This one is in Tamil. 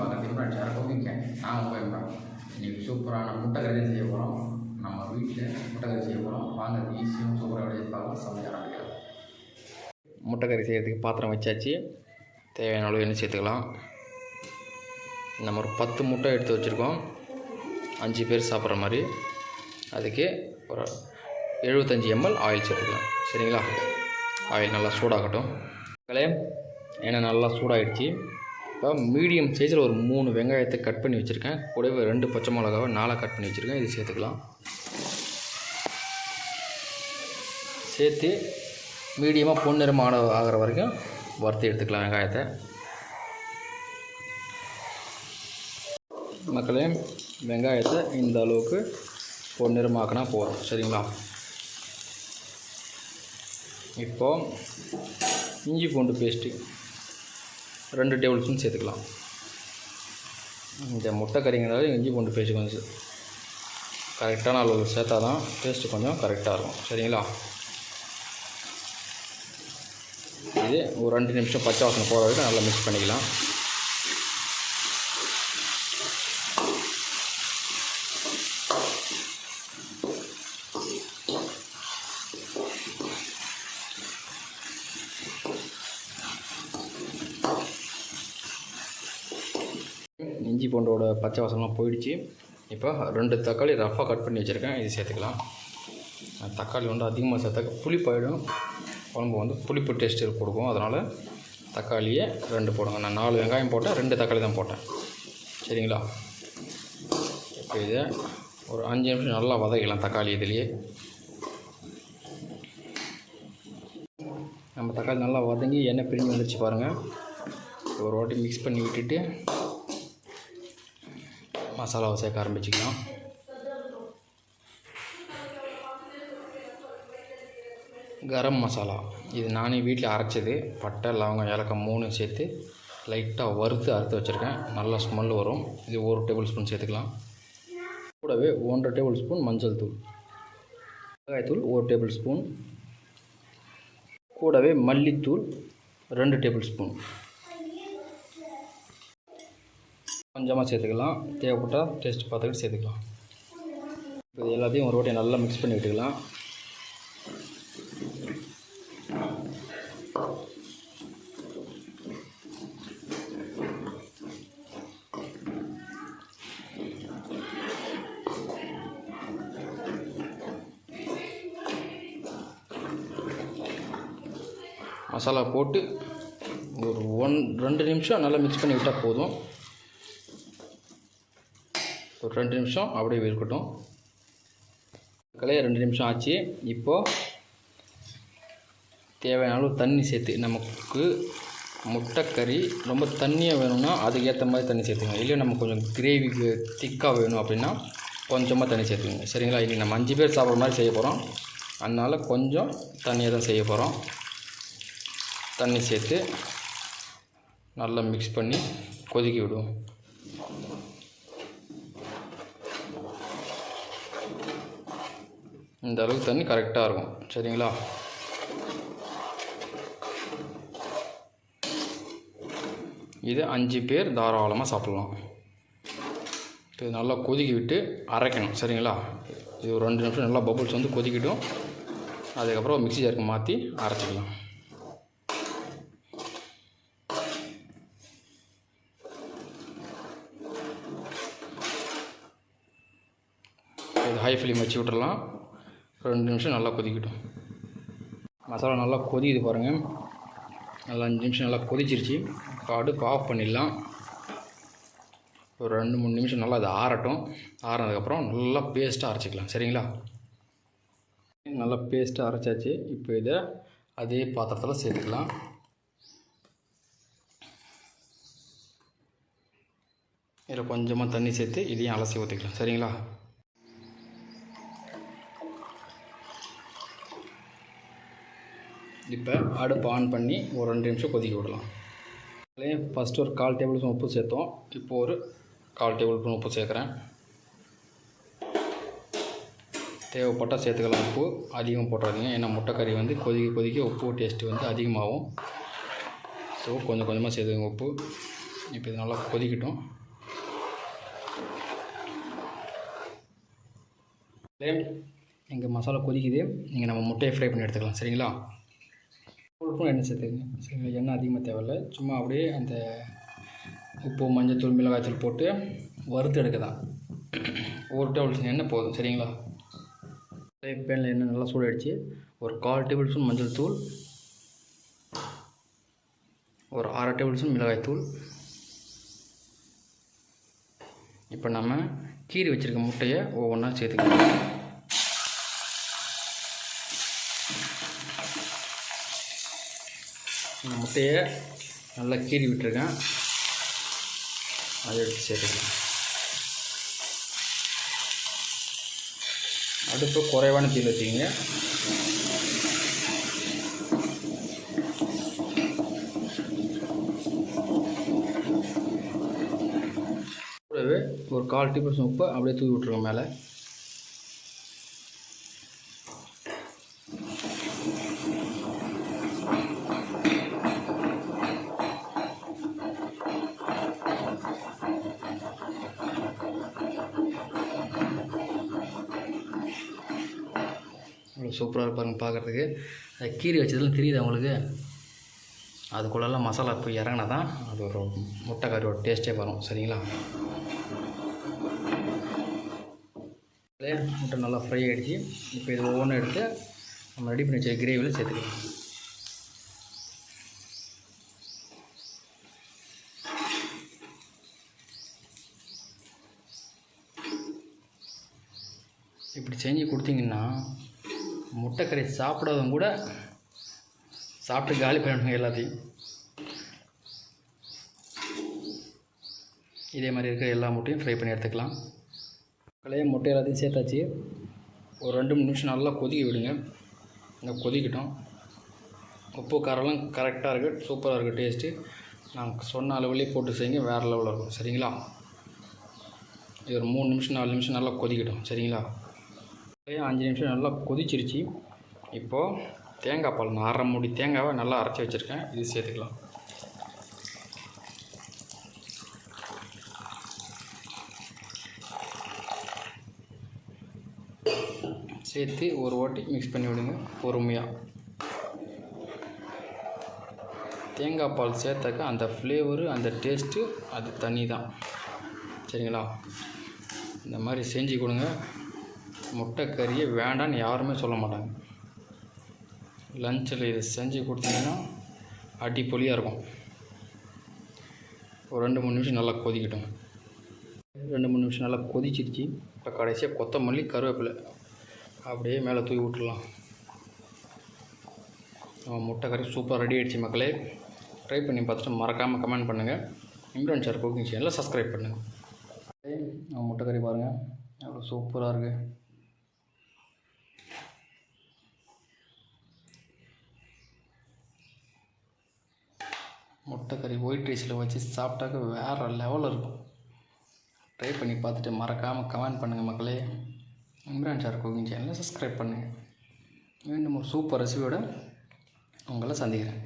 பார்க்குறதுக்கு முன்னாடி சேனல் நான் உங்கள் இன்றைக்கி சூப்பரான முட்டைக்கறி செய்ய போகிறோம். நம்ம வீட்டில் முட்டைக்கறி செய்ய போகிறோம். வாங்க ஈஸியும் சூப்பராக வெளியே பார்க்கலாம். சமைக்க ஆரம்பிக்கலாம். முட்டைக்கறி செய்கிறதுக்கு பாத்திரம் வச்சாச்சு. தேவையான அளவு எண்ணெய் சேர்த்துக்கலாம். நம்ம ஒரு 10 முட்டை எடுத்து வச்சுருக்கோம், 5 பேர் சாப்பிட்ற மாதிரி. அதுக்கு ஒரு 75 ml ஆயில் சேர்த்துக்கலாம். சரிங்களா? ஆயில் நல்லா சூடாகட்டும். எண்ணெய் நல்லா சூடாகிடுச்சு. இப்போ மீடியம் சைஸில் ஒரு 3 வெங்காயத்தை கட் பண்ணி வச்சுருக்கேன். கூடவே 2 பச்சை மிளகாவை 4 கட் பண்ணி வச்சுருக்கேன். இது சேர்த்துக்கலாம். சேர்த்து மீடியமாக பொன்னிறமாக ஆகிற வரைக்கும் வறுத்து எடுத்துக்கலாம் வெங்காயத்தை. மக்களே, வெங்காயத்தை இந்த அளவுக்கு பொன்னிறமாக்கினா போதும். சரிங்களா? இப்போது இஞ்சி பூண்டு பேஸ்ட்டு 2 டேபிள் ஸ்பூன் சேர்த்துக்கலாம். இந்த முட்டைக்கறிங்கிறது இஞ்சி பூண்டு பேஸ்ட்டு கொஞ்சம் கரெக்டான அளவு சேர்த்தா தான் டேஸ்ட்டு கொஞ்சம் கரெக்டாக இருக்கும். சரிங்களா? இது ஒரு 2 நிமிஷம் பச்சை வாசனை போகிற வரைக்கும் நல்லா மிக்ஸ் பண்ணிக்கலாம். இஞ்சி பூண்டோட பச்சை வாசனெலாம் போயிடுச்சு. இப்போ 2 தக்காளி ரஃபாக கட் பண்ணி வச்சுருக்கேன். இது சேர்த்துக்கலாம். தக்காளி வந்து அதிகமாக சேர்த்தாக்க புளிப்பாயிடும். குழம்பு வந்து புளிப்பு டேஸ்ட்டு கொடுக்கும். அதனால் தக்காளியை 2 போடுங்க. நான் 4 வெங்காயம் போட்டேன், 2 தக்காளி தான் போட்டேன். சரிங்களா? இப்போ இதை ஒரு 5 நிமிஷம் நல்லா வதக்கலாம். தக்காளி இதுலேயே நம்ம தக்காளி நல்லா வதங்கி எண்ணெய் பிரிஞ்சு வந்துடுச்சு பாருங்கள். ஒரு வாட்டி மிக்ஸ் பண்ணி விட்டுட்டு மசாலாவை சேர்க்க ஆரம்பிச்சிக்கலாம். கரம் மசாலா இது நானே வீட்டில் அரைச்சது. பட்டை, லவங்கம், ஏலக்காய் 3 சேர்த்து லைட்டாக அறுத்து வச்சுருக்கேன். நல்லா ஸ்மெல் வரும். இது 1 டேபிள் ஸ்பூன் சேர்த்துக்கலாம். கூடவே 1.5 டேபிள் ஸ்பூன் மஞ்சள் தூள், மிளகாய்த்தூள் 1 டேபிள் ஸ்பூன், கூடவே மல்லித்தூள் 2 டேபிள் ஸ்பூன் கொஞ்சமாக சேர்த்துக்கலாம். தேவைப்பட்டால் டேஸ்ட் பார்த்துக்கிட்டு சேர்த்துக்கலாம். இப்போ இது எல்லாத்தையும் ஒரு வாட்டி நல்லா மிக்ஸ் பண்ணி விட்டுக்கலாம். மசாலா போட்டு ஒரு 2 நிமிஷம் நல்லா மிக்ஸ் பண்ணி விட்டால் போதும். ஒரு 2 நிமிஷம் அப்படியே இருக்கட்டும். 2 நிமிஷம் ஆச்சு. இப்போது தேவையான அளவு தண்ணி சேர்த்து, நமக்கு முட்டைக்கறி ரொம்ப தண்ணியாக வேணும்னா அதுக்கேற்ற மாதிரி தண்ணி சேர்த்துக்கோங்க. இல்லை நம்ம கொஞ்சம் கிரேவிக்கு திக்காக வேணும் அப்படின்னா கொஞ்சமாக தண்ணி சேர்த்துக்கோங்க. சரிங்களா? இன்றைக்கி நம்ம 5 பேர் சாப்பிட்ற மாதிரி செய்ய போகிறோம். அதனால் கொஞ்சம் தண்ணியாக தான் செய்ய போகிறோம். தண்ணி சேர்த்து நல்லா மிக்ஸ் பண்ணி கொதிக்க விடுவோம். இந்த அளவுக்கு தண்ணி கரெக்டாக இருக்கும். சரிங்களா? இது 5 பேர் தாராளமாக சாப்பிட்லாம். இது நல்லா கொதிக்க விட்டு அரைக்கணும். சரிங்களா? இது ஒரு 2 நிமிஷம் நல்லா பபுள்ஸ் வந்து கொதிக்கிட்டும். அதுக்கப்புறம் மிக்ஸி ஜாருக்கு மாற்றி அரைச்சிக்கலாம். இது ஹை ஃப்ளேம் வச்சு விட்டுறலாம். 2 நிமிஷம் நல்லா கொதிக்கட்டும். மசாலா நல்லா கொதிக்குது பாருங்கள். நல்லா 5 நிமிஷம் நல்லா கொதிச்சிருச்சு. இப்போ அடுப்பு ஆஃப் பண்ணிடலாம். ஒரு 2-3 நிமிஷம் நல்லா அது ஆறட்டும். ஆறினதுக்கப்புறம் நல்லா பேஸ்ட்டாக அரைச்சிக்கலாம். சரிங்களா? நல்லா பேஸ்ட்டாக அரைச்சாச்சு. இப்போ இதை அதே பாத்திரத்தில் சேர்த்துக்கலாம். இதில் கொஞ்சமாக தண்ணி சேர்த்து இதையும் அலசி ஊற்றிக்கலாம். சரிங்களா? இப்போ அடுப்பு ஆன் பண்ணி ஒரு 2 நிமிஷம் கொதிக்க விடலாம். ஃபஸ்ட்டு ஒரு 1/4 டேபிள் ஸ்பூன் உப்பு சேர்த்தோம். இப்போ ஒரு 1/4 டேபிள் ஸ்பூன் உப்பு சேர்க்குறேன். தேவைப்பட்டால் சேர்த்துக்கலாம். உப்பு அதிகம் போட்டுறாதீங்க. ஏன்னா முட்டைக்கறி வந்து கொதிக்க உப்பு டேஸ்ட்டு வந்து அதிகமாகும். ஸோ கொஞ்சம் கொஞ்சமாக சேர்த்துக்கங்க உப்பு. இப்போ இது நல்லா கொதிக்கட்டும். எங்கள் மசாலா கொதிக்குது. நீங்கள் நம்ம முட்டையை ஃப்ரை பண்ணி எடுத்துக்கலாம். சரிங்களா? ஒரு ஸ்பூன் எண்ணெய் சேர்த்துக்கங்க. சரிங்களா? எண்ணெய் அதிகமாக தேவையில்லை. சும்மா அப்படியே அந்த உப்பு, மஞ்சள், மிளகாய்த்தூள் போட்டு வறுத்து எடுக்க தான். 1 டேபிள் ஸ்பூன் எண்ணெய் போதும். சரிங்களா? பேனில் எண்ணெய் நல்லா சூடாகிடுச்சு. ஒரு 1/4 டேபிள் ஸ்பூன் மஞ்சள் தூள், ஒரு 1/2 டேபிள் ஸ்பூன் மிளகாய்த்தூள். இப்போ நம்ம கீறி வச்சுருக்க முட்டையை ஒவ்வொன்றா சேர்த்துக்கலாம். இந்த முட்டையை நல்லா கீறி விட்டுருக்கேன், அதை எடுத்து சேர்த்துக்கலாம். அடுப்பு குறைவான தீயில் வச்சுக்கிங்க. கூடவே ஒரு 1/4 டீஸ்பூன் உப்பு அப்படியே தூவி விட்ருங்க மேலே. அவ்வளோ சூப்பராக இருப்பாருங்க பார்க்குறதுக்கு. அது கீரி வச்சதுலாம் தெரியுது அவங்களுக்கு. அதுக்குள்ளெல்லாம் மசாலா போய் இறங்கினா தான் அது ஒரு முட்டை கறியோட டேஸ்ட்டே வரும். சரிங்களா? முட்டை நல்லா ஃப்ரை ஆகிடுச்சு. இப்போ இது ஒவ்வொன்றும் எடுத்து நம்ம ரெடி பண்ணி வச்ச கிரேவியில் சேர்த்துக்கலாம். இப்படி செஞ்சு கொடுத்தீங்கன்னா முட்டைக்கறி சாப்பிடாதவங்க கூட சாப்பிட்டு காலி பண்ணணுங்க எல்லாத்தையும். இதே மாதிரி இருக்கிற எல்லா முட்டையும் ஃப்ரை பண்ணி எடுத்துக்கலாம். முட்டை எல்லாத்தையும் சேர்த்தாச்சு. ஒரு 2-3 நிமிஷம் நல்லா கொதிக்க விடுங்க. இந்த கொதிக்கட்டும். உப்பு காரெல்லாம் கரெக்டாக இருக்குது, சூப்பராக இருக்குது டேஸ்ட்டு. நான் சொன்ன அளவுலேயே போட்டு செய்யுங்க, வேறு லெவலில் இருக்கும். சரிங்களா? இது ஒரு 3 நிமிஷம் 4 நிமிஷம் நல்லா கொதிக்கட்டும். சரிங்களா? 5 நிமிஷம் நல்லா கொதிச்சிருச்சு. இப்போது தேங்காய் பால், நான் 1/2 மூடி தேங்காவை நல்லா அரைச்சி வச்சுருக்கேன், இது சேர்த்துக்கலாம். சேர்த்து ஒரு வாட்டி மிக்ஸ் பண்ணி விடுங்க பொறுமையாக. தேங்காய் பால் சேர்த்தாக்க அந்த ஃப்ளேவரு, அந்த டேஸ்ட்டு அது தனி தான். சரிங்களா? இந்த மாதிரி செஞ்சு கொடுங்க. முட்டை கறியை வேண்டான்னு யாருமே சொல்ல மாட்டாங்க. லஞ்சில் இதை செஞ்சு கொடுத்தீங்கன்னா அடிப்பொலியாக இருக்கும். ஒரு 2-3 நிமிஷம் நல்லா கொதிக்கட்டும். 2-3 நிமிஷம் நல்லா கொதிச்சிருச்சு. இப்போ கடைசியாக கொத்தமல்லி, கருவேப்பிலை அப்படியே மேலே தூவி விட்டுடலாம். முட்டை கறி சூப்பராக ரெடி ஆகிடுச்சு மக்களே. ட்ரை பண்ணி பார்த்துட்டு மறக்காமல் கமெண்ட் பண்ணுங்கள். இம்ரான் சார் குக்கிங் சேனலில் சப்ஸ்கிரைப் பண்ணுங்கள். முட்டை கறி பாருங்கள் எவ்வளோ சூப்பராக இருக்குது. முட்டை கறி ஒயிட் ரைஸில் வச்சு சாப்பிட்டாக்க வேறு லெவலில் இருக்கும். ட்ரை பண்ணி பார்த்துட்டு மறக்காமல் கமெண்ட் பண்ணுங்கள் மக்களே. இம்ரான் சார் குக்கிங் சேனலை சப்ஸ்கிரைப் பண்ணுங்கள். மீண்டும் ஒரு சூப்பர் ரெசிபியோட உங்களை சந்திக்கிறேன்.